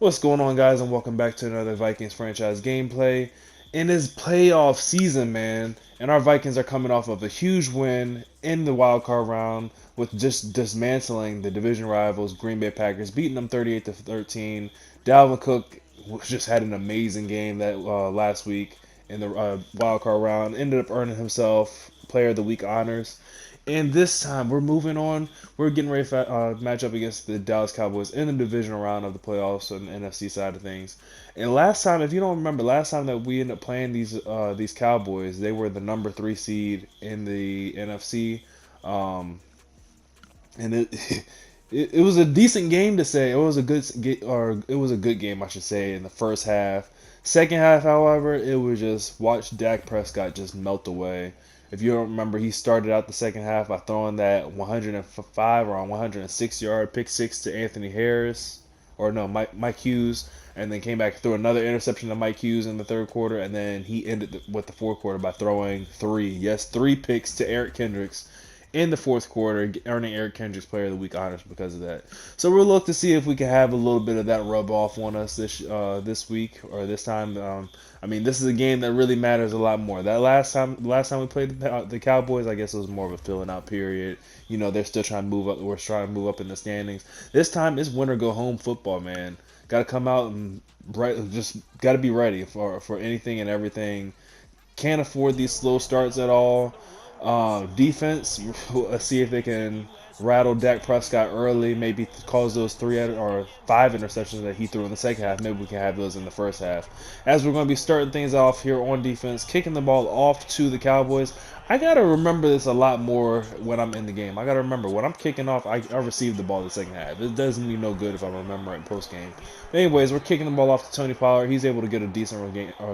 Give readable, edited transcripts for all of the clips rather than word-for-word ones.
What's going on, guys, and welcome back to another Vikings franchise gameplay. In this playoff season, man, and our Vikings are coming off of a huge win in the wild card round with just dismantling the division rivals Green Bay Packers, beating them 38-13. Dalvin Cook just had an amazing game that last week in the wild card round. Ended up earning himself Player of the Week honors. And this time we're moving on. We're getting ready to match up against the Dallas Cowboys in the divisional round of the playoffs on the NFC side of things. And last time, if you don't remember, last time that we ended up playing these Cowboys, they were the number 3 seed in the NFC. Um, and it was a decent game to say. It was a good game, I should say, in the first half. Second half, however, it was just watch Dak Prescott just melt away. If you don't remember, he started out the second half by throwing that 105 or 106 yard pick six to Anthony Harris, or no, Mike Hughes, and then came back threw another interception to Mike Hughes in the third quarter, and then he ended with the fourth quarter by throwing three picks to Eric Kendricks in the fourth quarter, earning Eric Kendricks Player of the Week honors because of that. So we'll look to see if we can have a little bit of that rub off on us this week or this time. I mean, this is a game that really matters a lot more. That last time we played the Cowboys, I guess it was more of a filling out period. You know, they're still trying to move up. We're trying to move up in the standings. This time it's win or go home football, man. Got to come out and just got to be ready for anything and everything. Can't afford these slow starts at all. Defense, let's see if they can rattle Dak Prescott early, maybe cause those 3 or 5 interceptions that he threw in the second half. Maybe we can have those in the first half. As we're going to be starting things off here on defense, kicking the ball off to the Cowboys. I got to remember this a lot more when I'm in the game. I got to remember when I'm kicking off, I receive the ball in the second half. It doesn't mean no good if I remember it post game. Anyways, we're kicking the ball off to Tony Pollard. He's able to get a decent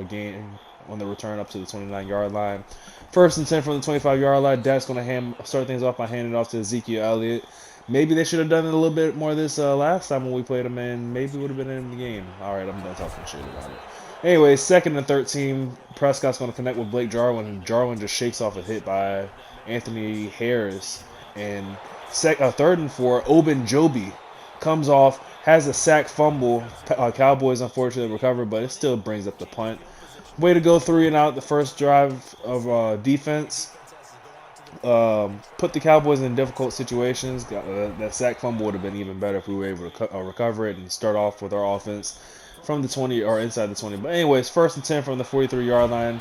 gain on the return up to the 29-yard line. First and 10 from the 25-yard line. Dak's going to start things off by handing it off to Ezekiel Elliott. Maybe they should have done it a little bit more this last time when we played them, and maybe would have been in the game. All right, I'm done talking shit about it. Anyways, second and 13. Prescott's going to connect with Blake Jarwin, and Jarwin just shakes off a hit by Anthony Harris. And third and 4, Oben Joby comes off, has a sack fumble. Cowboys unfortunately recover, but it still brings up the punt. Way to go, 3 and out the first drive of defense. Put the Cowboys in difficult situations. That sack fumble would have been even better if we were able to recover it and start off with our offense from the 20 or inside the 20. But anyways, first and 10 from the 43-yard line.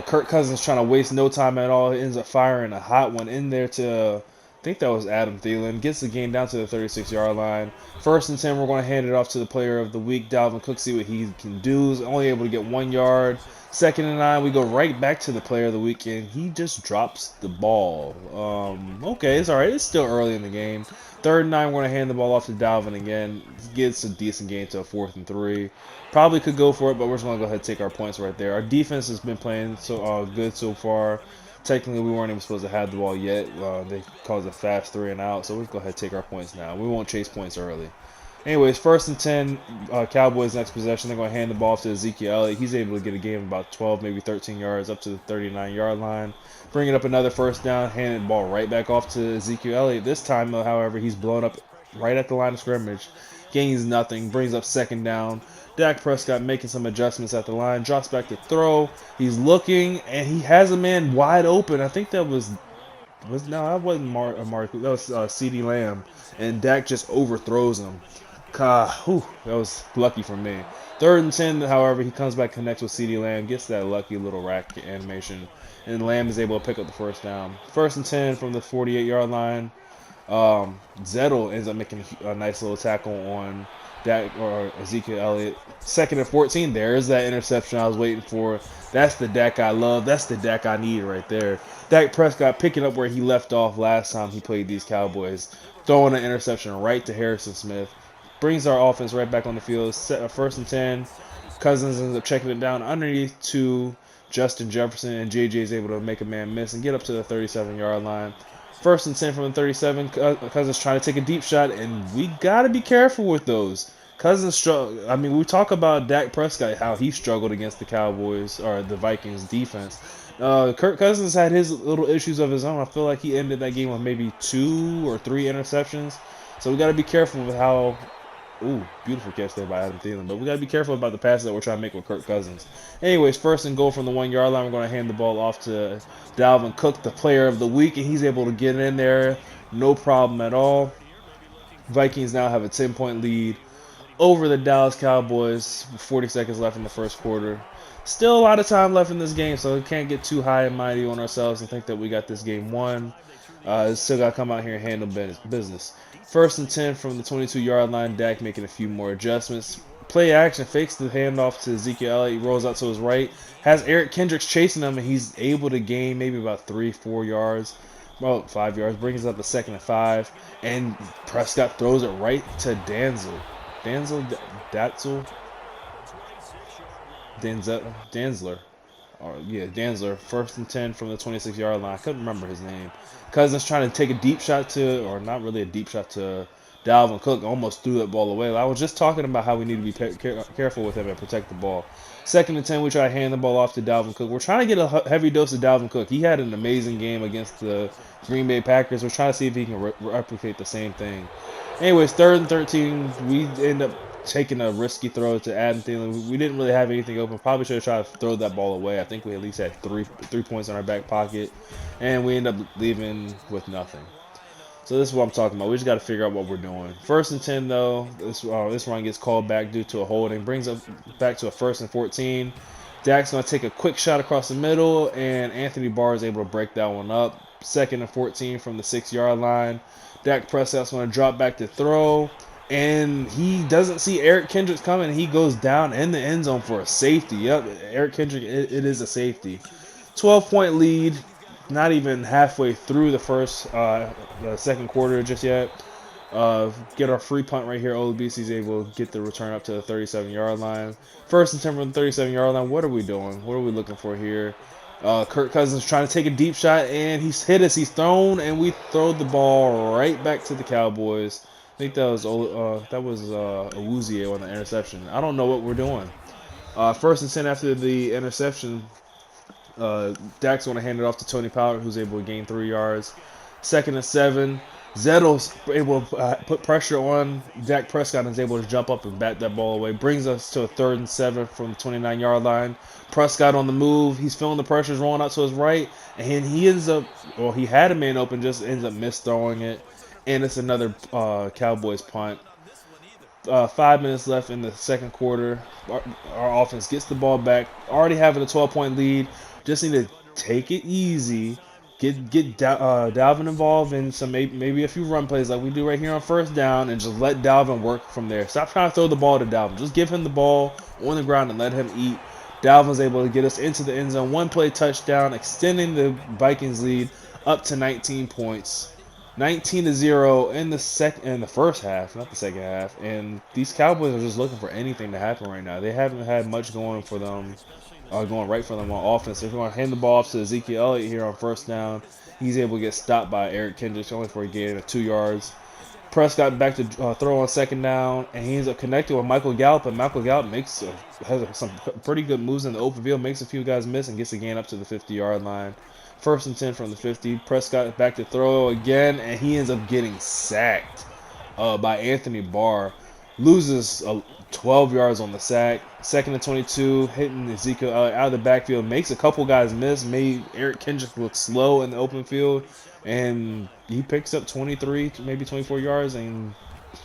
Kirk Cousins trying to waste no time at all. He ends up firing a hot one in there to, I think that was Adam Thielen. Gets the game down to the 36-yard line. First and 10, we're going to hand it off to the Player of the Week, Dalvin Cook, see what he can do. He's only able to get 1 yard. Second and 9, we go right back to the Player of the Week, and he just drops the ball. Okay, it's all right. It's still early in the game. Third and 9, we're going to hand the ball off to Dalvin again. Gets a decent gain to a 4th and 3. Probably could go for it, but we're just going to go ahead and take our points right there. Our defense has been playing so good so far. Technically, we weren't even supposed to have the ball yet. They caused a fast 3 and out, so we'll go ahead and take our points now. We won't chase points early. Anyways, first and 10, Cowboys next possession. They're going to hand the ball off to Ezekiel Elliott. He's able to get a gain of about 12, maybe 13 yards up to the 39-yard line. Bringing up another first down, handing the ball right back off to Ezekiel Elliott. This time, however, he's blown up right at the line of scrimmage. Gains nothing, brings up second down. Dak Prescott making some adjustments at the line, drops back to throw. He's looking, and he has a man wide open. I think that was no, that wasn't Mark. That was CeeDee Lamb, and Dak just overthrows him. That was lucky for me. Third and 10, however, he comes back, connects with CeeDee Lamb, gets that lucky little rack animation, and Lamb is able to pick up the first down. First and 10 from the 48-yard line. Zettel ends up making a nice little tackle on Dak or Ezekiel Elliott. Second and 14, there's that interception I was waiting for. That's the Dak I love. That's the Dak I need right there. Dak Prescott picking up where he left off last time he played these Cowboys. Throwing an interception right to Harrison Smith. Brings our offense right back on the field. First and 10. Cousins ends up checking it down underneath to Justin Jefferson, and JJ is able to make a man miss and get up to the 37-yard line. First and 10 from the 37. Cousins trying to take a deep shot, and we got to be careful with those. Cousins struggle. I mean, we talk about Dak Prescott, how he struggled against the Cowboys or the Vikings defense. Kirk Cousins had his little issues of his own. I feel like he ended that game with maybe 2 or 3 interceptions. So we got to be careful with how Ooh, beautiful catch there by Adam Thielen. But we got to be careful about the passes that we're trying to make with Kirk Cousins. Anyways, first and goal from the 1 yard line. We're going to hand the ball off to Dalvin Cook, the player of the week, and he's able to get in there. No problem at all. Vikings now have a 10-point lead over the Dallas Cowboys with 40 seconds left in the first quarter. Still a lot of time left in this game, so we can't get too high and mighty on ourselves and think that we got this game won. Still got to come out here and handle business. First and 10 from the 22-yard line. Dak making a few more adjustments. Play action, fakes the handoff to Ezekiel Elliott. He rolls out to his right. Has Eric Kendricks chasing him, and he's able to gain maybe about 3-4 yards. Well, 5 yards. Brings up the second and 5. And Prescott throws it right to Danzel. Danzler. Yeah, Danzler. First and 10 from the 26-yard line. I couldn't remember his name. Cousins trying to take a deep shot to, or not really a deep shot to Dalvin Cook. Almost threw that ball away. I was just talking about how we need to be careful with him and protect the ball. Second and 10, we try to hand the ball off to Dalvin Cook. We're trying to get a heavy dose of Dalvin Cook. He had an amazing game against the Green Bay Packers. We're trying to see if he can replicate the same thing. Anyways, third and 13, we end up taking a risky throw to Adam Thielen. We didn't really have anything open. Probably should have tried to throw that ball away. I think we at least had three points in our back pocket, and we end up leaving with nothing. So this is what I'm talking about. We just got to figure out what we're doing. First and 10, though, this run gets called back due to a holding. Brings us back to a first and 14. Dak's going to take a quick shot across the middle, and Anthony Barr is able to break that one up. Second and 14 from the 6-yard line. Dak Prescott's going to drop back to throw, and he doesn't see Eric Kendricks coming. He goes down in the end zone for a safety. Yep, Eric Kendricks, it is a safety. 12-point lead. Not even halfway through the second quarter just yet. Get our free punt right here. Olabisi's able to get the return up to the 37-yard line. First and 10 from the 37-yard line. What are we doing? What are we looking for here? Kirk Cousins trying to take a deep shot, and he's hit us. He's thrown, and we throw the ball right back to the Cowboys. I think that was Awuzie on the interception. I don't know what we're doing. First and 10 after the interception. Dak's going to hand it off to Tony Pollard, who's able to gain 3 yards. Second and 7. Zettel's able to put pressure on Dak Prescott and is able to jump up and bat that ball away. Brings us to a third and 7 from the 29-yard line. Prescott on the move. He's feeling the pressures rolling out to his right. And he ends up, he had a man open, just ends up misthrowing it. And it's another Cowboys punt. 5 minutes left in the second quarter. Our offense gets the ball back. Already having a 12-point lead. Just need to take it easy. Get Dalvin involved in some maybe a few run plays like we do right here on first down, and just let Dalvin work from there. Stop trying to throw the ball to Dalvin. Just give him the ball on the ground and let him eat. Dalvin's able to get us into the end zone. One play touchdown, extending the Vikings lead up to 19 points. 19-0 in the first half, not the second half. And these Cowboys are just looking for anything to happen right now. They haven't had much going for them, going right for them on offense. If we're going to hand the ball off to Ezekiel Elliott here on first down, he's able to get stopped by Eric Kendricks only for a gain of 2 yards. Prescott back to throw on second down, and he ends up connecting with Michael Gallup, and Michael Gallup has some pretty good moves in the open field, makes a few guys miss, and gets a gain up to the 50-yard line. First and 10 from the 50. Prescott back to throw again, and he ends up getting sacked by Anthony Barr. Loses 12 yards on the sack. Second and 22, hitting Ezekiel out of the backfield. Makes a couple guys miss. Made Eric Kendricks look slow in the open field. And he picks up 23, maybe 24 yards, and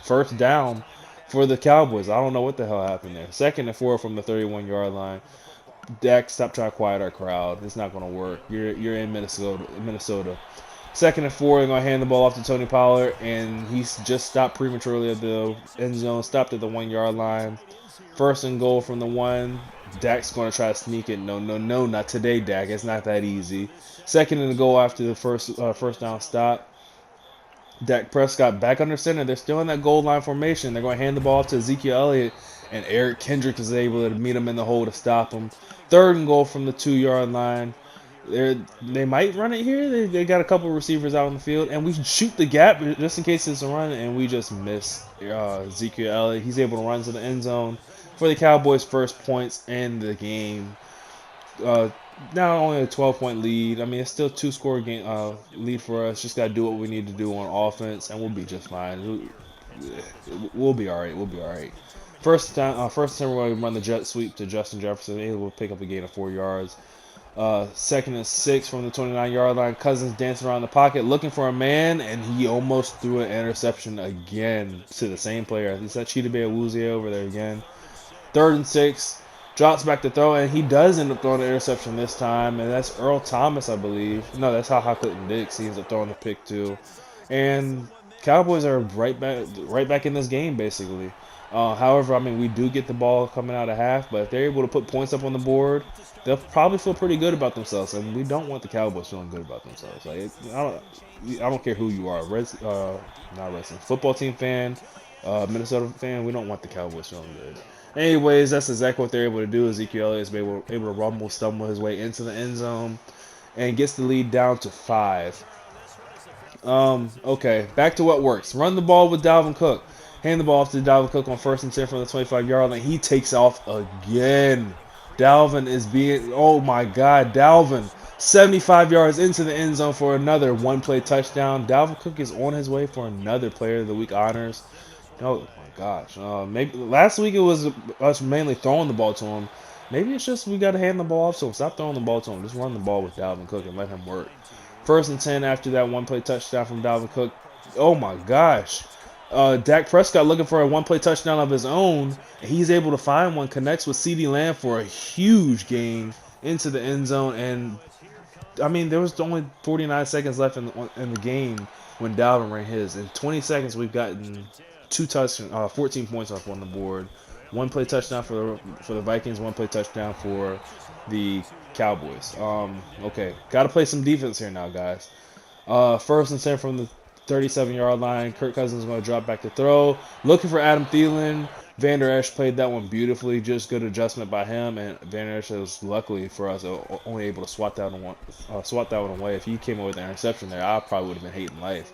first down for the Cowboys. I don't know what the hell happened there. Second and 4 from the 31-yard line. Dak, stop trying to quiet our crowd. It's not going to work. You're in Minnesota. Second and 4, they're going to hand the ball off to Tony Pollard, and he's just stopped prematurely at the end zone, stopped at the 1-yard line. First and goal from the 1. Dak's going to try to sneak it. No, not today, Dak. It's not that easy. Second and goal after the first down stop. Dak Prescott back under center. They're still in that goal line formation. They're going to hand the ball off to Ezekiel Elliott, and Eric Kendricks is able to meet him in the hole to stop him. Third and goal from the 2-yard line. They might run it here. They got a couple of receivers out on the field, and we shoot the gap just in case it's a run, and we just miss Ezekiel Elliott. He's able to run to the end zone for the Cowboys' first points in the game. Not only a 12-point lead. I mean, it's still a 2-score game lead for us. Just got to do what we need to do on offense, and we'll be just fine. we'll be all right. We'll be all right. First time we're going to run the jet sweep to Justin Jefferson. Able to pick up a gain of 4 yards. Second and 6 from the 29-yard line. Cousins dancing around the pocket looking for a man, and he almost threw an interception again to the same player. Is that Cheetah Bay Awuzie over there again? Third and 6. Drops back to throw, and he does end up throwing an interception this time, and that's Earl Thomas, I believe. No, that's how Clinton Dix. He ends up throwing the pick too. And Cowboys are right back in this game, basically. However, I mean, we do get the ball coming out of half, but if they're able to put points up on the board, they'll probably feel pretty good about themselves, and we don't want the Cowboys feeling good about themselves. Like, I don't care who you are, not wrestling, football team fan, Minnesota fan. We don't want the Cowboys feeling good. Anyways, that's exactly what they're able to do. Ezekiel Elliott is able to rumble, stumble his way into the end zone, and gets the lead down to 5. Okay, back to what works. Run the ball with Dalvin Cook. Hand the ball off to Dalvin Cook on 1st and 10 from the 25-yard line. He takes off again. Dalvin is being, oh my God, Dalvin. 75 yards into the end zone for another one-play touchdown. Dalvin Cook is on his way for another Player of the Week honors. Oh my gosh. Maybe last week it was us mainly throwing the ball to him. Maybe it's just we got to hand the ball off to him. Stop throwing the ball to him. Just run the ball with Dalvin Cook and let him work. 1st and 10 after that one-play touchdown from Dalvin Cook. Oh my gosh. Dak Prescott looking for a one-play touchdown of his own. He's able to find one, connects with CeeDee Lamb for a huge gain into the end zone. And, I mean, there was only 49 seconds left in the game when Dalvin ran his. In 20 seconds, we've gotten 14 points off on the board. One-play touchdown for the Vikings, one-play touchdown for the Cowboys. Okay, got to play some defense here now, guys. 1st and 10 from the 37-yard line. Kirk Cousins is going to drop back to throw. Looking for Adam Thielen. Vander Esch played that one beautifully. Just good adjustment by him. And Vander Esch was, luckily for us, only able to swat that one away. If he came away with an interception there, I probably would have been hating life.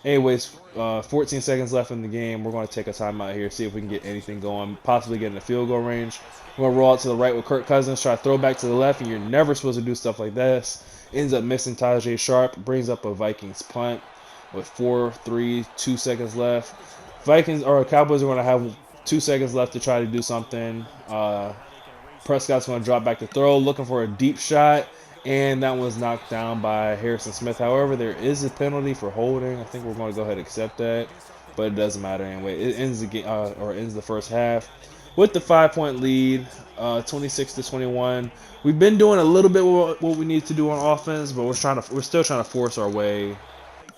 Anyways, 14 seconds left in the game. We're going to take a timeout here, see if we can get anything going, possibly get in the field goal range. We're going to roll out to the right with Kirk Cousins, try to throw back to the left, and you're never supposed to do stuff like this. Ends up missing Tajay Sharp, brings up a Vikings punt with 2 seconds left. Cowboys are going to have 2 seconds left to try to do something. Prescott's going to drop back to throw, looking for a deep shot, and that was knocked down by Harrison Smith. However, there is a penalty for holding. I think we're going to go ahead and accept that, but it doesn't matter anyway. It ends the game, ends the first half with the 5-point lead, 26-21. We've been doing a little bit what we need to do on offense, but we're still trying to force our way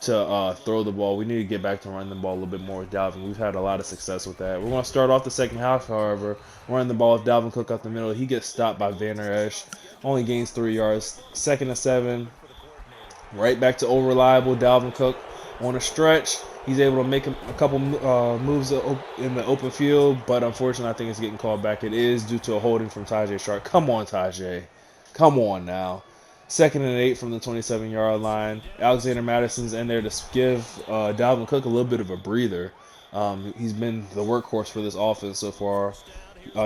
to throw the ball. We need to get back to running the ball a little bit more with Dalvin. We've had a lot of success with that. We're going to start off the second half, however, running the ball with Dalvin Cook up the middle. He gets stopped by Vander Esch. Only gains 3 yards. 2nd and 7. Right back to old reliable Dalvin Cook on a stretch. He's able to make a couple moves in the open field, but unfortunately, I think it's getting called back. It is due to a holding from Tajay Sharp. Come on, Tajay. Come on now. 2nd and 8 from the 27-yard line. Alexander Madison's in there to give Dalvin Cook a little bit of a breather. He's been the workhorse for this offense so far.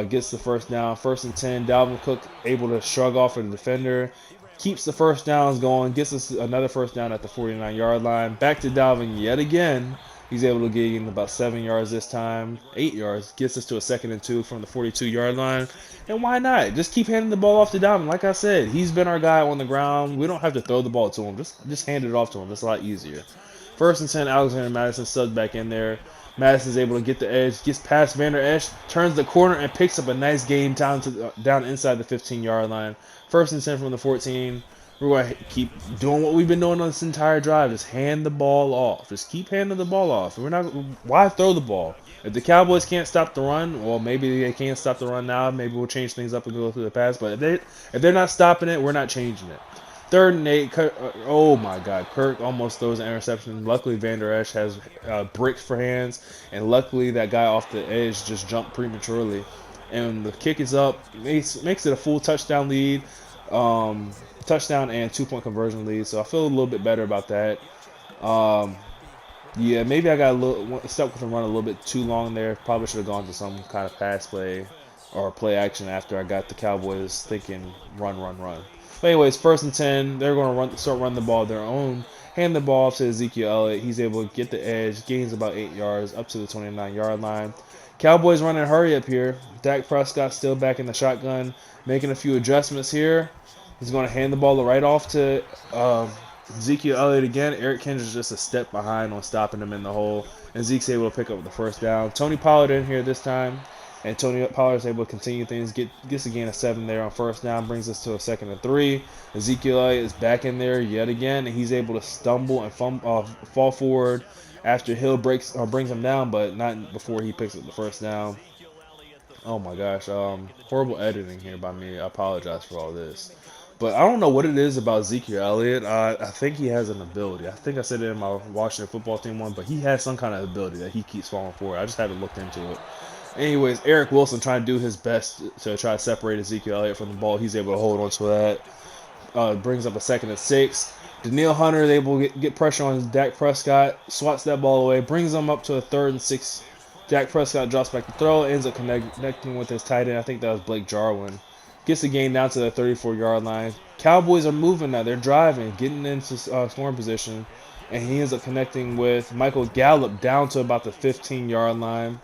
Gets the first down. 1st and 10. Dalvin Cook able to shrug off a defender. Keeps the first downs going. Gets us another first down at the 49-yard line. Back to Dalvin yet again. He's able to gain about 7 yards this time. 8 yards. Gets us to a 2nd and 2 from the 42-yard line. And why not? Just keep handing the ball off to Dalvin. Like I said, he's been our guy on the ground. We don't have to throw the ball to him. Just hand it off to him. It's a lot easier. 1st and 10. Alexander Madison subbed back in there. Madison's able to get the edge, gets past Vander Esch, turns the corner, and picks up a nice gain down inside the 15-yard line. 1st and 10 from the 14. We're going to keep doing what we've been doing on this entire drive. Just hand the ball off. Just keep handing the ball off. Why throw the ball? If the Cowboys can't stop the run, well, maybe they can't stop the run now. Maybe we'll change things up and go through the pass. But if they're not stopping it, we're not changing it. 3rd and 8. Oh my God, Kirk almost throws an interception. Luckily, Vander Esch has bricks for hands, and luckily that guy off the edge just jumped prematurely. And the kick is up, makes it a full touchdown lead, touchdown and 2-point conversion lead. So I feel a little bit better about that. Yeah, maybe I got stuck with the run a little bit too long there. Probably should have gone to some kind of pass play or play action after I got the Cowboys thinking run. But anyways, 1st and 10, they're going to start running the ball of their own. hand the ball off to Ezekiel Elliott. He's able to get the edge, gains about 8 yards up to the 29-yard line. Cowboys running a hurry up here. Dak Prescott still back in the shotgun, making a few adjustments here. He's going to hand the ball right off to Ezekiel Elliott again. Eric Kendricks just a step behind on stopping him in the hole. And Zeke's able to pick up the first down. Tony Pollard in here this time. And Tony Pollard is able to continue things. Gets a gain of 7 there on first down. Brings us to a 2nd and 3. Ezekiel Elliott is back in there yet again. And he's able to stumble and fall forward after Hill brings him down. But not before he picks up the first down. Oh my gosh. Horrible editing here by me. I apologize for all this. But I don't know what it is about Ezekiel Elliott. I think he has an ability. I think I said it in my Washington football team one, but he has some kind of ability that he keeps falling forward. I just haven't looked into it. Anyways, Eric Wilson trying to do his best to try to separate Ezekiel Elliott from the ball. He's able to hold on to that. Brings up a 2nd and 6. Daniil Hunter is able to get pressure on Dak Prescott. Swats that ball away. Brings him up to a 3rd and 6. Dak Prescott drops back to throw. Ends up connecting with his tight end. I think that was Blake Jarwin. Gets the game down to the 34-yard line. Cowboys are moving now. They're driving, getting into scoring position. And he ends up connecting with Michael Gallup down to about the 15-yard line.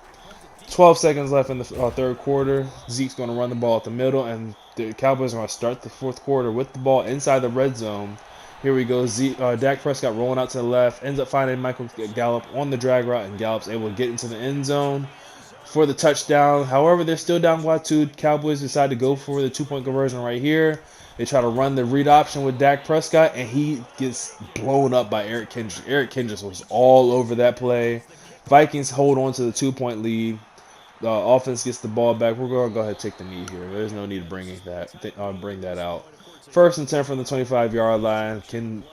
12 seconds left in the 3rd quarter. Zeke's going to run the ball at the middle, and the Cowboys are going to start the 4th quarter with the ball inside the red zone. Here we go. Dak Prescott rolling out to the left. Ends up finding Michael Gallup on the drag route, and Gallup's able to get into the end zone for the touchdown. However, they're still down by 2. Cowboys decide to go for the 2-point conversion right here. They try to run the read option with Dak Prescott, and he gets blown up by Eric Kendricks. Eric Kendricks was all over that play. Vikings hold on to the 2-point lead. The offense gets the ball back. We're going to go ahead and take the knee here. There's no need to bring that out. 1st and 10 from the 25-yard line. Can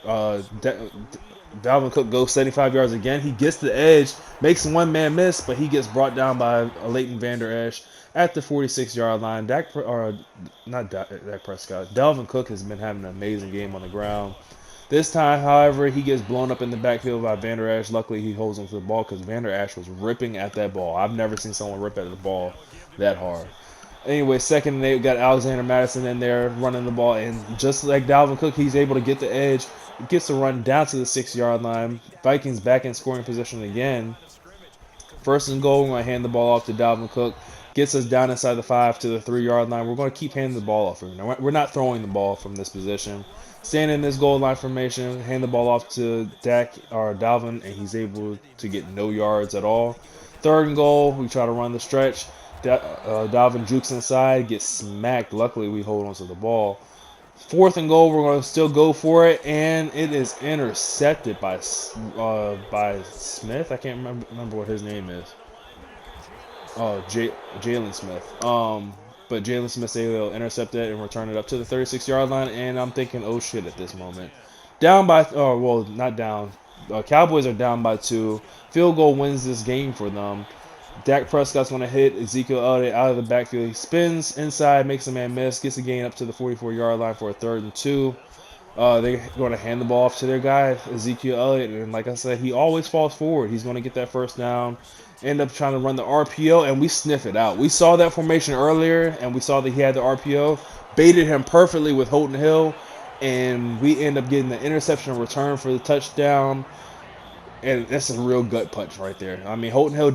Dalvin Cook goes 75 yards again. He gets the edge, makes one man miss, but he gets brought down by Leighton Vander Esch at the 46-yard line. Dak Prescott. Dalvin Cook has been having an amazing game on the ground. This time, however, he gets blown up in the backfield by Vander Esch. Luckily, he holds onto the ball because Vander Esch was ripping at that ball. I've never seen someone rip at the ball that hard. Anyway, 2nd and 8, we got Alexander Madison in there running the ball. And just like Dalvin Cook, he's able to get the edge. Gets the run down to the 6-yard line. Vikings back in scoring position again. 1st and goal, we're going to hand the ball off to Dalvin Cook. Gets us down inside the 5 to the 3-yard line. We're going to keep handing the ball off. We're not throwing the ball from this position. Stand in this goal line formation, hand the ball off to Dak or Dalvin, and he's able to get no yards at all. 3rd and goal, we try to run the stretch. Dalvin jukes inside, gets smacked. Luckily, we hold on to the ball. 4th and goal, we're going to still go for it, and it is intercepted by Smith. I can't remember what his name is. Jalen Smith. But Jalen Smith's able to intercept it and return it up to the 36-yard line, and I'm thinking, oh shit, at this moment. Down by, not down. Cowboys are down by 2. Field goal wins this game for them. Dak Prescott's going to hit Ezekiel Elliott out of the backfield. He spins inside, makes a man miss, gets a gain up to the 44-yard line for a 3rd and 2. They're going to hand the ball off to their guy, Ezekiel Elliott, and like I said, he always falls forward. He's going to get that first down. End up trying to run the RPO, and we sniff it out. We saw that formation earlier, and we saw that he had the RPO. Baited him perfectly with Holton Hill, and we end up getting the interception return for the touchdown. And that's a real gut punch right there. I mean, Holton Hill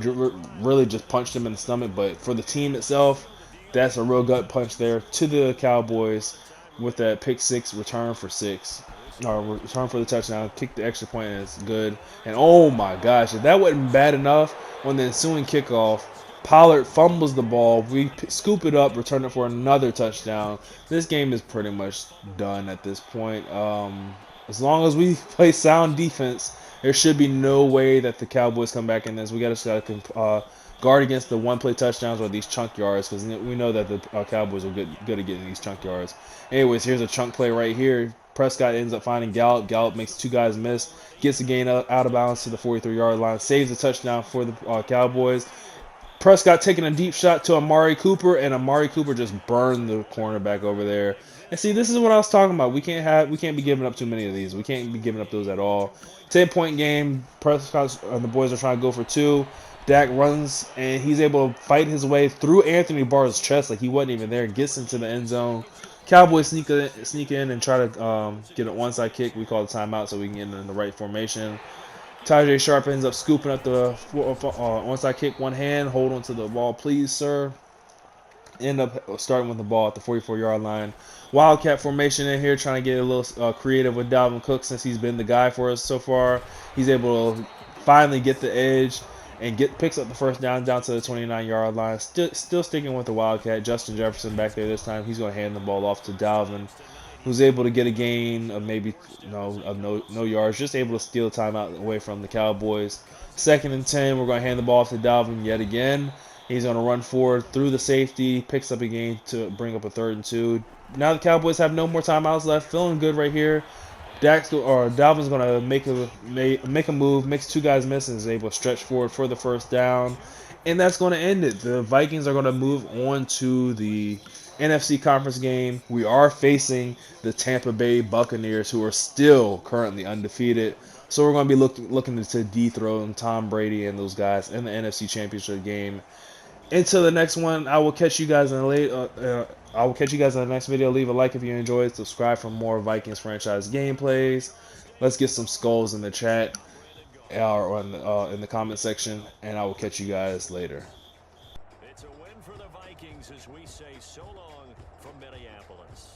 really just punched him in the stomach, but for the team itself, that's a real gut punch there to the Cowboys with that pick 6 return for 6. Or return for the touchdown, kick the extra point, and it's good. And oh my gosh, if that wasn't bad enough, on the ensuing kickoff, Pollard fumbles the ball. We scoop it up, return it for another touchdown. This game is pretty much done at this point. As long as we play sound defense, there should be no way that the Cowboys come back in this. We got to guard against the one-play touchdowns or these chunk yards, because we know that the Cowboys are good at getting these chunk yards. Anyways, here's a chunk play right here. Prescott ends up finding Gallup. Gallup makes 2 guys miss. Gets the gain out of bounds to the 43-yard line. Saves a touchdown for the Cowboys. Prescott taking a deep shot to Amari Cooper, and Amari Cooper just burned the cornerback over there. And see, this is what I was talking about. We can't be giving up too many of these. We can't be giving up those at all. 10-point game. Prescott and the boys are trying to go for 2. Dak runs, and he's able to fight his way through Anthony Barr's chest like he wasn't even there. Gets into the end zone. Cowboys sneak in and try to get an onside kick. We call it timeout so we can get in the right formation. Tajay Sharp ends up scooping up the onside kick, one hand. Hold on to the ball, please, sir. End up starting with the ball at the 44-yard line. Wildcat formation in here, trying to get a little creative with Dalvin Cook since he's been the guy for us so far. He's able to finally get the edge and picks up the first down to the 29-yard line. Still sticking with the Wildcat. Justin Jefferson back there this time. He's going to hand the ball off to Dalvin, who's able to get a gain of maybe no yards, just able to steal timeout away from the Cowboys. 2nd and 10, we're going to hand the ball off to Dalvin yet again. He's going to run forward through the safety, picks up a gain to bring up a 3rd and 2. Now the Cowboys have no more timeouts left, feeling good right here. Dalvin's going to make a move, makes 2 guys miss, and is able to stretch forward for the first down. And that's going to end it. The Vikings are going to move on to the NFC conference game. We are facing the Tampa Bay Buccaneers, who are still currently undefeated. So we're going to be looking to dethrone Tom Brady and those guys in the NFC Championship game. Until the next one, I will catch you guys in the next video. Leave a like if you enjoyed. Subscribe for more Vikings franchise gameplays. Let's get some skulls in the chat or in the comment section, and I will catch you guys later. It's a win for the Vikings as we say so long from Minneapolis.